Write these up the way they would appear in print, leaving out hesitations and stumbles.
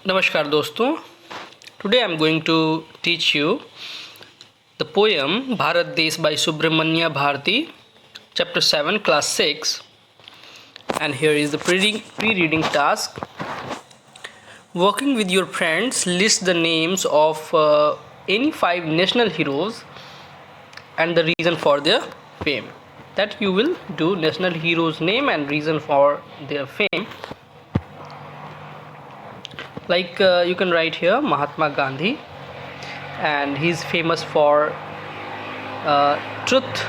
नमस्कार दोस्तों, today I am going to teach you the poem Bharat Desh by Subramanya Bharati, chapter 7, class 6, and here is the pre-reading task. Working with your friends, list the names of any 5 national heroes and the reason for their fame. That you will do national heroes name and reason for their fame. Like you can write here Mahatma Gandhi, and he's famous for truth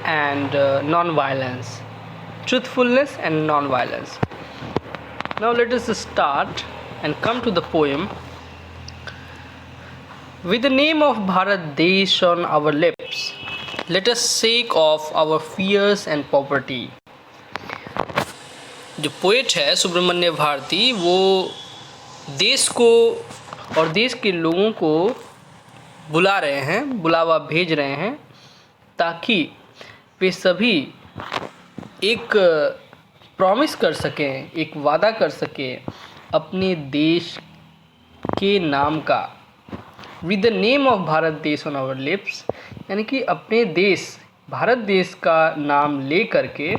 and non-violence, truthfulness and non-violence. Now let us start and come to the poem. With the name of Bharat Desh on our lips, let us shake off our fears and poverty. जो poet है सुब्रमण्य भारती, वो देश को और देश के लोगों को बुला रहे हैं, बुलावा भेज रहे हैं, ताकि वे सभी एक प्रॉमिस कर सकें, एक वादा कर सकें अपने देश के नाम का। With the name of Bharat देश ऑन आवर लिप्स, यानी कि अपने देश भारत देश का नाम ले करके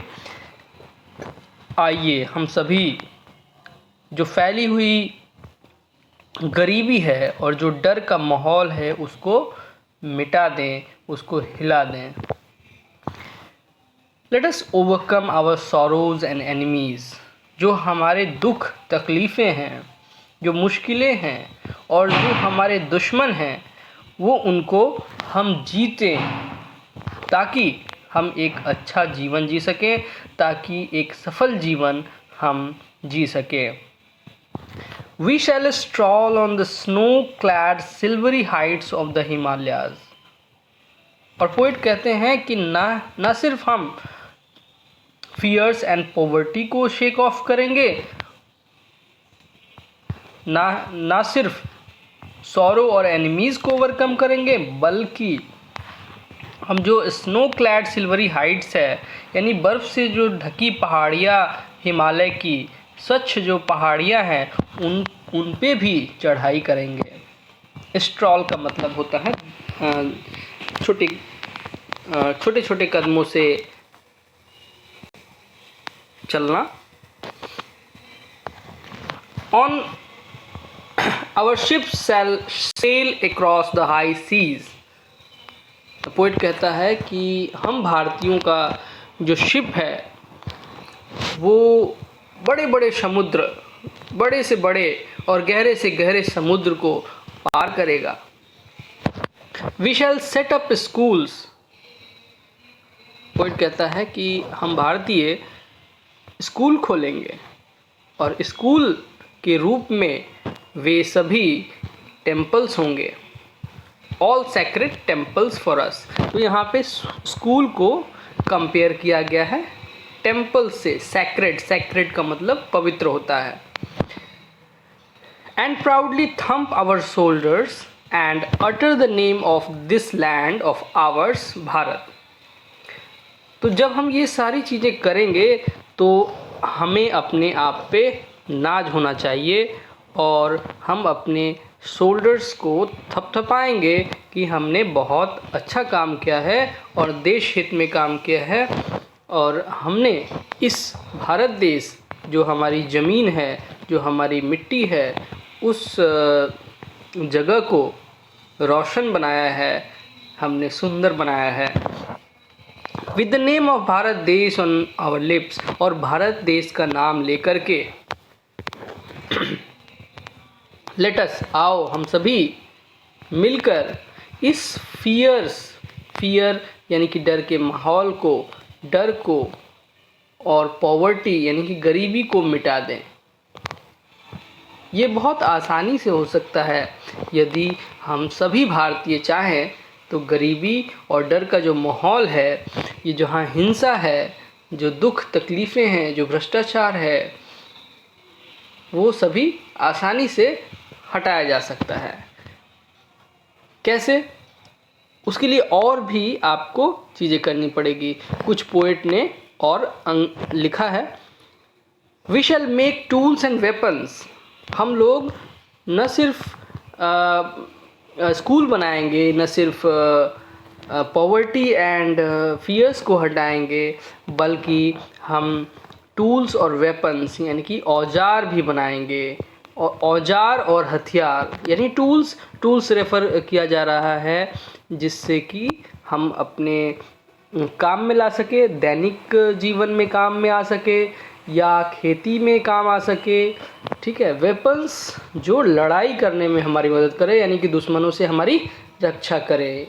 आइए हम सभी जो फैली हुई गरीबी है और जो डर का माहौल है उसको मिटा दें, उसको हिला दें। Let us overcome our sorrows and enemies, जो हमारे दुख तकलीफ़ें हैं, जो मुश्किलें हैं और जो हमारे दुश्मन हैं, वो उनको हम जीतें, ताकि हम एक अच्छा जीवन जी सकें, ताकि एक सफल जीवन हम जी सकें। We shall stroll on the snow-clad silvery heights of the Himalayas. और पोइट कहते हैं कि ना सिर्फ हम फियर्स एंड पॉवर्टी को शेक ऑफ करेंगे, ना सिर्फ सॉरो और एनिमीज़ को ओवरकम करेंगे, बल्कि हम जो स्नो क्लैड सिल्वरी हाइट्स है, यानी बर्फ़ से जो ढकी पहाड़ियाँ, हिमालय की स्वच्छ जो पहाड़ियाँ हैं, उन पे भी चढ़ाई करेंगे। स्ट्रॉल का मतलब होता है छोटे छोटे कदमों से चलना। On our ships shall sail across the high seas. तो पोइट कहता है कि हम भारतीयों का जो शिप है वो बड़े बड़े समुद्र, बड़े से बड़े और गहरे से गहरे समुद्र को पार करेगा। We shall set up schools. Poet कहता है कि हम भारतीय स्कूल खोलेंगे और स्कूल के रूप में वे सभी टेम्पल्स होंगे, all sacred temples for us. तो यहाँ पे स्कूल को कंपेयर किया गया है टेम्पल से। सैक्रेड का मतलब पवित्र होता है। And proudly thump our shoulders and utter the name of this land of ours Bharat. तो जब हम ये सारी चीज़ें करेंगे तो हमें अपने आप पे नाज होना चाहिए और हम अपने शोल्डर्स को थपथपाएंगे कि हमने बहुत अच्छा काम किया है और देश हित में काम किया है, और हमने इस भारत देश, जो हमारी ज़मीन है, जो हमारी मिट्टी है, उस जगह को रोशन बनाया है, हमने सुंदर बनाया है। With the name of Bharat देश ऑन आवर लिप्स, और भारत देश का नाम लेकर के लेट अस, आओ हम सभी मिलकर इस फियर यानी कि डर के माहौल को, डर को और पॉवर्टी यानी कि गरीबी को मिटा दें। ये बहुत आसानी से हो सकता है यदि हम सभी भारतीय चाहें तो। गरीबी और डर का जो माहौल है, ये जहाँ हिंसा है, जो दुख तकलीफ़ें हैं, जो भ्रष्टाचार है, वो सभी आसानी से हटाया जा सकता है। कैसे? उसके लिए और भी आपको चीज़ें करनी पड़ेगी। कुछ पोएट ने और लिखा है, we shall make tools and weapons. हम लोग न सिर्फ स्कूल बनाएंगे, न सिर्फ पॉवर्टी एंड फियर्स को हटाएंगे, बल्कि हम टूल्स और वेपन्स यानी कि औजार भी बनाएंगे। और औजार और हथियार यानी टूल्स रेफ़र किया जा रहा है जिससे कि हम अपने काम में ला सके, दैनिक जीवन में काम में आ सके या खेती में काम आ सके। ठीक है, वेपन्स जो लड़ाई करने में हमारी मदद करे यानी कि दुश्मनों से हमारी रक्षा करे।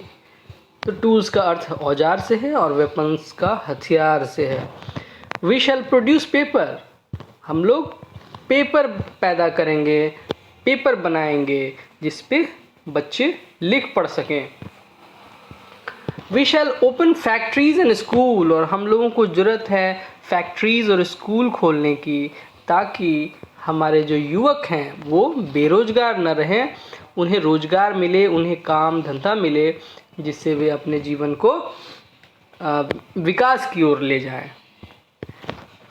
तो टूल्स का अर्थ औजार से है और वेपन्स का हथियार से है। वी शैल प्रोड्यूस पेपर, हम लोग पेपर पैदा करेंगे, पेपर बनाएंगे जिस पे बच्चे लिख पढ़ सकें। We shall open factories and school, और हम लोगों को ज़रूरत है फैक्ट्रीज़ और स्कूल खोलने की ताकि हमारे जो युवक हैं वो बेरोज़गार न रहें, उन्हें रोज़गार मिले, उन्हें काम धंधा मिले जिससे वे अपने जीवन को विकास की ओर ले जाएं।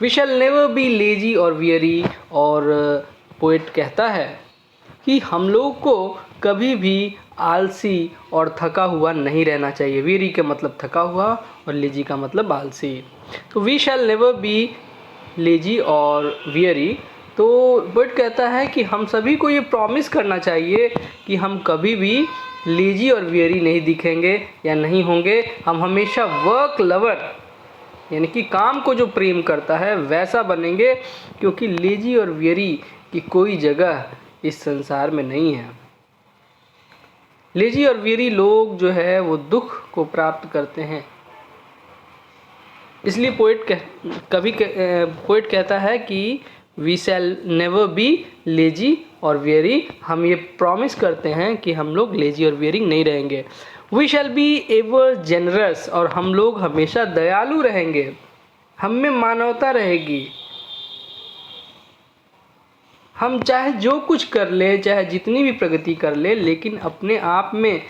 We shall never be lazy or weary, और पोएट कहता है कि हम लोगों को कभी भी आलसी और थका हुआ नहीं रहना चाहिए। वियरी का मतलब थका हुआ और लेजी का मतलब आलसी। तो we shall never be lazy or weary. तो पोएट कहता है कि हम सभी को ये प्रॉमिस करना चाहिए कि हम कभी भी लेजी और वियरी नहीं दिखेंगे या नहीं होंगे। हम हमेशा वर्क लवर यानी कि काम को जो प्रेम करता है वैसा बनेंगे, क्योंकि लेजी और वियरी की कोई जगह इस संसार में नहीं है। लेजी और वियरी लोग जो है वो दुख को प्राप्त करते हैं, इसलिए पोएट कहता है कि we shall never be lazy or weary. हम ये प्रॉमिस करते हैं कि हम लोग लेजी और वियरिंग नहीं रहेंगे। We shall be ever generous, और हम लोग हमेशा दयालु रहेंगे, हम में मानवता रहेगी। हम चाहे जो कुछ कर ले, चाहे जितनी भी प्रगति कर ले, लेकिन अपने आप में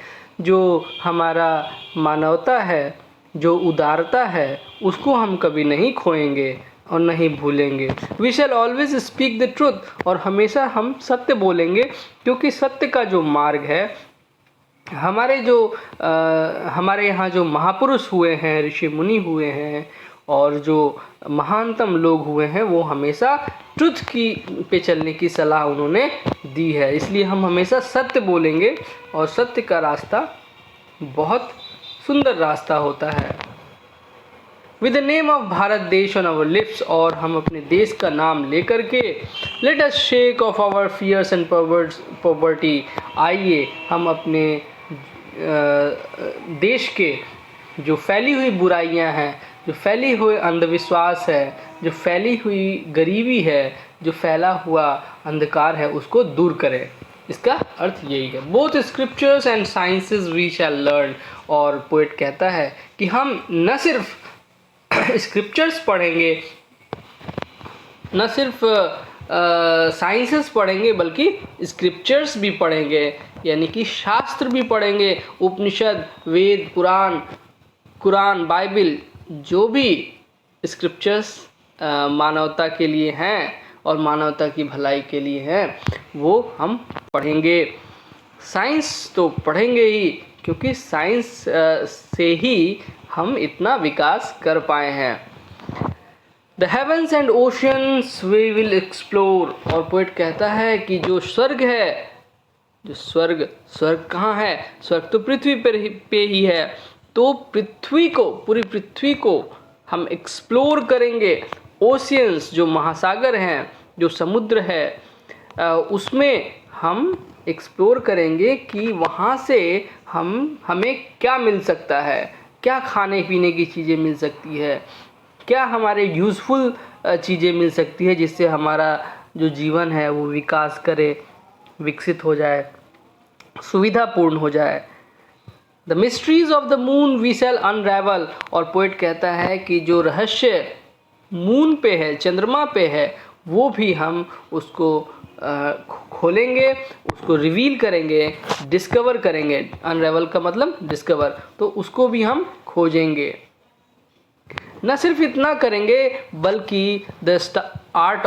जो हमारा मानवता है, जो उदारता है, उसको हम कभी नहीं खोएंगे और नहीं भूलेंगे। We shall always speak the truth, और हमेशा हम सत्य बोलेंगे, क्योंकि सत्य का जो मार्ग है, हमारे यहाँ जो महापुरुष हुए हैं, ऋषि मुनि हुए हैं और जो महानतम लोग हुए हैं, वो हमेशा ट्रुथ की पे चलने की सलाह उन्होंने दी है। इसलिए हम हमेशा सत्य बोलेंगे, और सत्य का रास्ता बहुत सुंदर रास्ता होता है। With the name of Bharat देश ऑन आवर लिप्स, और हम अपने देश का नाम लेकर के let us shake off our fears and poverty, आइए हम अपने देश के जो फैली हुई बुराइयां हैं, जो फैली हुई अंधविश्वास है, जो फैली हुई गरीबी है, जो फैला हुआ अंधकार है, उसको दूर करें। इसका अर्थ यही है। Both scriptures and sciences we shall learn, और पोएट कहता है कि हम न सिर्फ स्क्रिप्चर्स पढ़ेंगे, न सिर्फ साइंसेस पढ़ेंगे, बल्कि स्क्रिप्चर्स भी पढ़ेंगे यानी कि शास्त्र भी पढ़ेंगे। उपनिषद, वेद, कुरान, बाइबिल, जो भी स्क्रिप्चर्स मानवता के लिए हैं और मानवता की भलाई के लिए हैं, वो हम पढ़ेंगे। साइंस तो पढ़ेंगे ही, क्योंकि साइंस से ही हम इतना विकास कर पाए हैं। The heavens and oceans we will explore, और पोएट कहता है कि जो स्वर्ग है, जो स्वर्ग कहाँ है? स्वर्ग तो पृथ्वी पे ही है। तो पूरी पृथ्वी को हम एक्सप्लोर करेंगे। ओशियंस, जो महासागर हैं, जो समुद्र है, उसमें हम एक्सप्लोर करेंगे कि वहाँ से हमें क्या मिल सकता है, क्या खाने पीने की चीज़ें मिल सकती है, क्या हमारे यूज़फुल चीज़ें मिल सकती है जिससे हमारा जो जीवन है वो विकास करे, विकसित हो जाए, सुविधापूर्ण हो जाए। The mysteries of the moon we shall unravel, और पोएट कहता है कि जो रहस्य मून पे है, चंद्रमा पे है, वो भी हम उसको खोलेंगे, उसको रिवील करेंगे, डिस्कवर करेंगे। अनरेवल का मतलब डिस्कवर, तो उसको भी हम खोजेंगे। न सिर्फ इतना करेंगे, बल्कि the art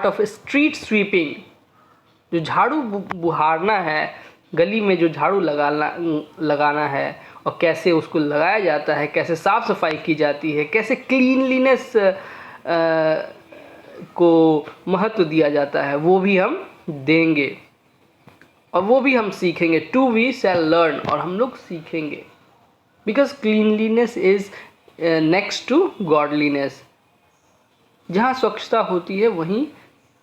of street sweeping, जो झाड़ू बुहारना है, गली में जो झाड़ू लगाना है और कैसे उसको लगाया जाता है, कैसे साफ़ सफाई की जाती है, कैसे क्लीनलीनेस को महत्व दिया जाता है, वो भी हम देंगे और वो भी हम सीखेंगे। टू वी शैल लर्न, और हम लोग सीखेंगे, because cleanliness is next to godliness. जहाँ स्वच्छता होती है वहीं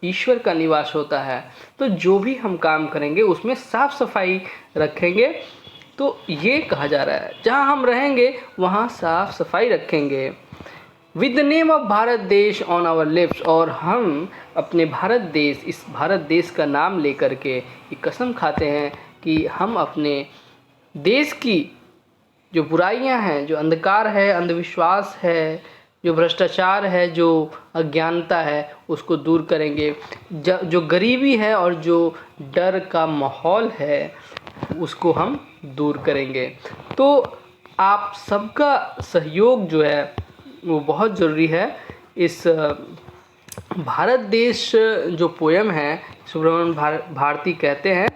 ईश्वर का निवास होता है। तो जो भी हम काम करेंगे उसमें साफ सफाई रखेंगे। तो ये कहा जा रहा है जहाँ हम रहेंगे वहाँ साफ सफाई रखेंगे। With the name of Bharat देश ऑन आवर लिप्स, और हम अपने भारत देश, इस भारत देश का नाम लेकर के ये कसम खाते हैं कि हम अपने देश की जो बुराइयां हैं, जो अंधकार है, अंधविश्वास है, जो भ्रष्टाचार है, जो अज्ञानता है, उसको दूर करेंगे। जो गरीबी है और जो डर का माहौल है उसको हम दूर करेंगे। तो आप सबका सहयोग जो है वो बहुत ज़रूरी है। इस भारत देश जो पोयम है, सुब्रमण्यम भारती कहते हैं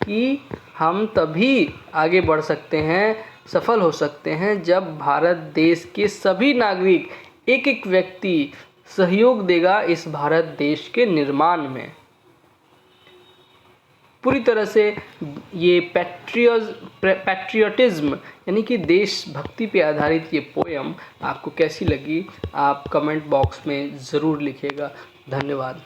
कि हम तभी आगे बढ़ सकते हैं, सफल हो सकते हैं, जब भारत देश के सभी नागरिक, एक एक व्यक्ति सहयोग देगा इस भारत देश के निर्माण में। पूरी तरह से ये पैट्रियटिज्म यानी कि देशभक्ति पे आधारित ये पोयम आपको कैसी लगी, आप कमेंट बॉक्स में ज़रूर लिखिएगा। धन्यवाद।